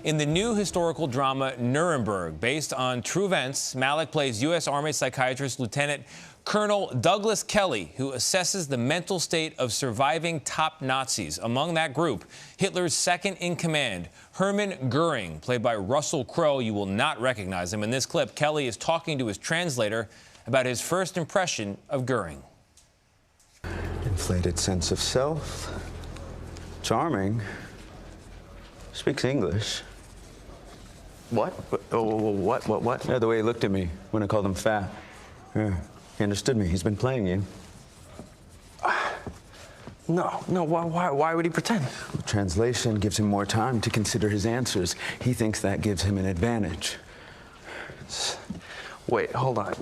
In the new historical drama Nuremberg, based on true events, Malek plays U.S. Army psychiatrist Lieutenant Colonel Douglas Kelley, who assesses the mental state of surviving top Nazis. Among that group, Hitler's second-in-command, Hermann Goering, played by Russell Crowe. You will not recognize him. In this clip, Kelley is talking to his translator about his first impression of Goering. Inflated sense of self. Charming. Speaks English. What? What? Yeah, the way he looked at me when I called him fat. Yeah, he understood me. He's been playing you. No, why would he pretend? Translation gives him more time to consider his answers. He thinks that gives him an advantage. Wait, hold on.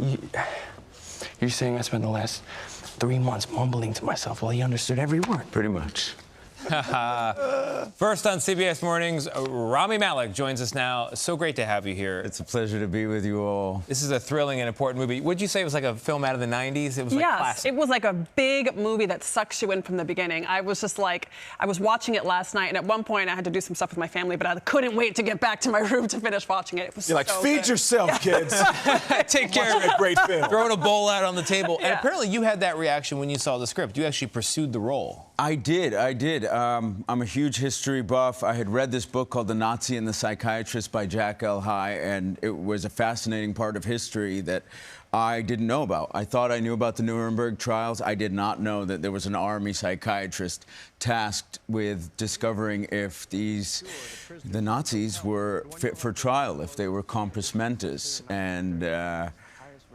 You're saying I spent the last 3 months mumbling to myself while he understood every word? Pretty much. First on CBS Mornings, Rami Malek joins us now. So great to have you here. It's a pleasure to be with you all. This is a thrilling and important movie. Would you say it was like a film out of the 90s? It was like classic. It was like a big movie that sucks you in from the beginning. I was just like, I was watching it last night, and at one point I had to do some stuff with my family, but I couldn't wait to get back to my room to finish watching it. It was You're like, feed yourself, kids. Take care of it. Great film. Throwing a bowl out on the table. Yeah. And apparently you had that reaction when you saw the script. You actually pursued the role. I did. I'm a huge history buff. I had read this book called The Nazi and the Psychiatrist by Jack L. High, and it was a fascinating part of history that I didn't know about. I thought I knew about the Nuremberg trials. I did not know that there was an army psychiatrist tasked with discovering if the Nazis were fit for trial, if they were compos mentis.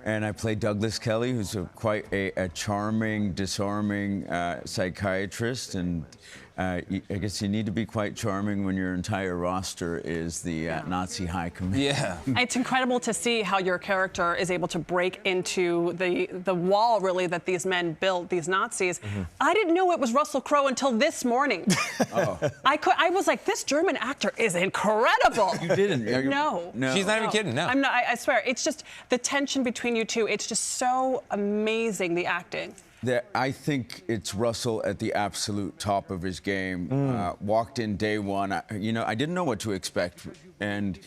And I played Douglas Kelley, who's quite a charming, disarming psychiatrist. And I guess you need to be quite charming when your entire roster is the Nazi high command. Yeah. It's incredible to see how your character is able to break into the wall, really, that these men built, these Nazis. I didn't know it was Russell Crowe until this morning. Oh. I was like, this German actor is incredible. You didn't? No. She's not even kidding, no. I'm not, I swear. It's just the tension between you two. It's just so amazing, the acting. I think it's Russell at the absolute top of his game. Walked in day one. I didn't know what to expect, and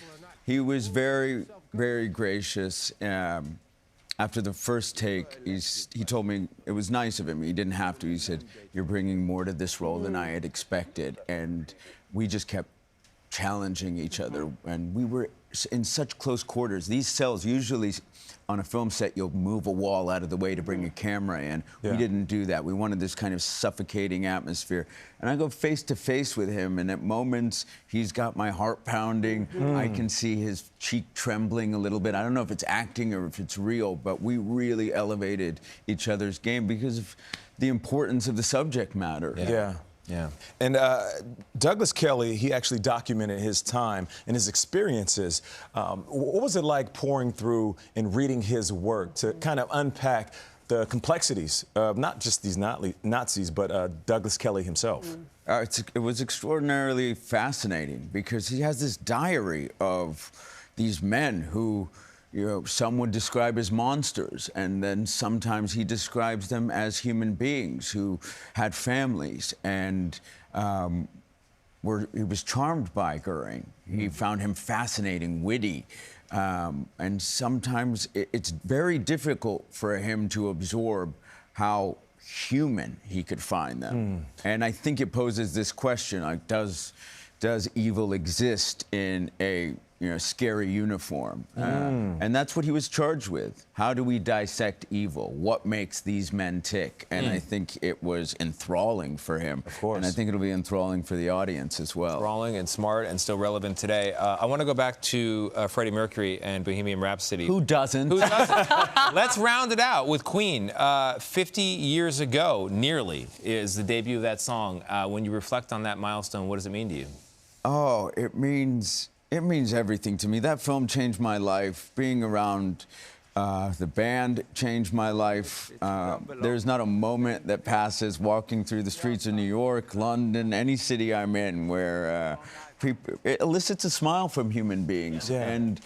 he was very, very gracious. After the first take, he told me it was nice of him. He didn't have to. He said, "You're bringing more to this role than I had expected," and we just kept challenging each other, and we were in such close quarters. These cells, usually on a film set, you'll move a wall out of the way to bring a camera in. Yeah. We didn't do that. We wanted this kind of suffocating atmosphere. And I go face to face with him, and at moments, he's got my heart pounding. I can see his cheek trembling a little bit. I don't know if it's acting or if it's real, but we really elevated each other's game because of the importance of the subject matter. Yeah. And Douglas Kelley, he actually documented his time and his experiences. What was it like pouring through and reading his work to kind of unpack the complexities of not just these Nazis, but Douglas Kelley himself? It was extraordinarily fascinating because he has this diary of these men who, some would describe as monsters, and then sometimes he describes them as human beings who had families, and he was charmed by Goering. He found him fascinating, witty, and sometimes it's very difficult for him to absorb how human he could find them. And I think it poses this question, like, does evil exist in a scary uniform? And that's what he was charged with. How do we dissect evil? What makes these men tick? And I think it was enthralling for him. Of course. And I think it'll be enthralling for the audience as well. Enthralling and smart and still relevant today. I want to go back to Freddie Mercury and Bohemian Rhapsody. Who doesn't? Who doesn't? Let's round it out with Queen. 50 years ago, nearly, is the debut of that song. When you reflect on that milestone, what does it mean to you? Oh, it means everything to me. That film changed my life. Being around the band changed my life. There's not a moment that passes walking through the streets of New York, London, any city I'm in where it elicits a smile from human beings. Yeah. And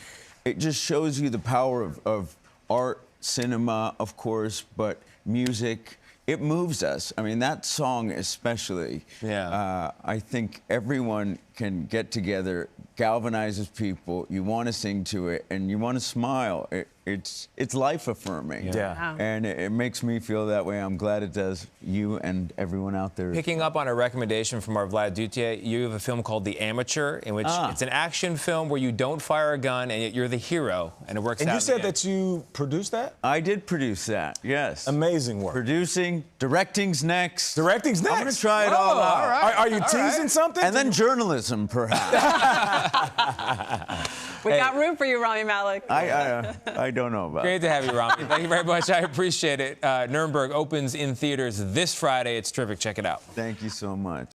it just shows you the power of art, cinema, of course, but music. it moves us. I mean, that song especially. Yeah. I think everyone can get together, galvanizes people. You want to sing to it, and you want to smile. It's life affirming. Yeah. Wow. And it makes me feel that way. I'm glad it does you and everyone out there. Picking up on a recommendation from our Vlad Duthier, you have a film called The Amateur, in which it's an action film where you don't fire a gun and yet you're the hero, and it works out. And you in said the end. that you produced that? I did produce that, yes. Amazing work. Producing, directing's next. Directing's next. I'm going to try it all out. all right. Are you teasing something? And then journalism, perhaps. We got room for you, Rami Malek. I don't know about it. Great to have you, Rami. Thank you very much. I appreciate it. Nuremberg opens in theaters this Friday. It's terrific. Check it out. Thank you so much.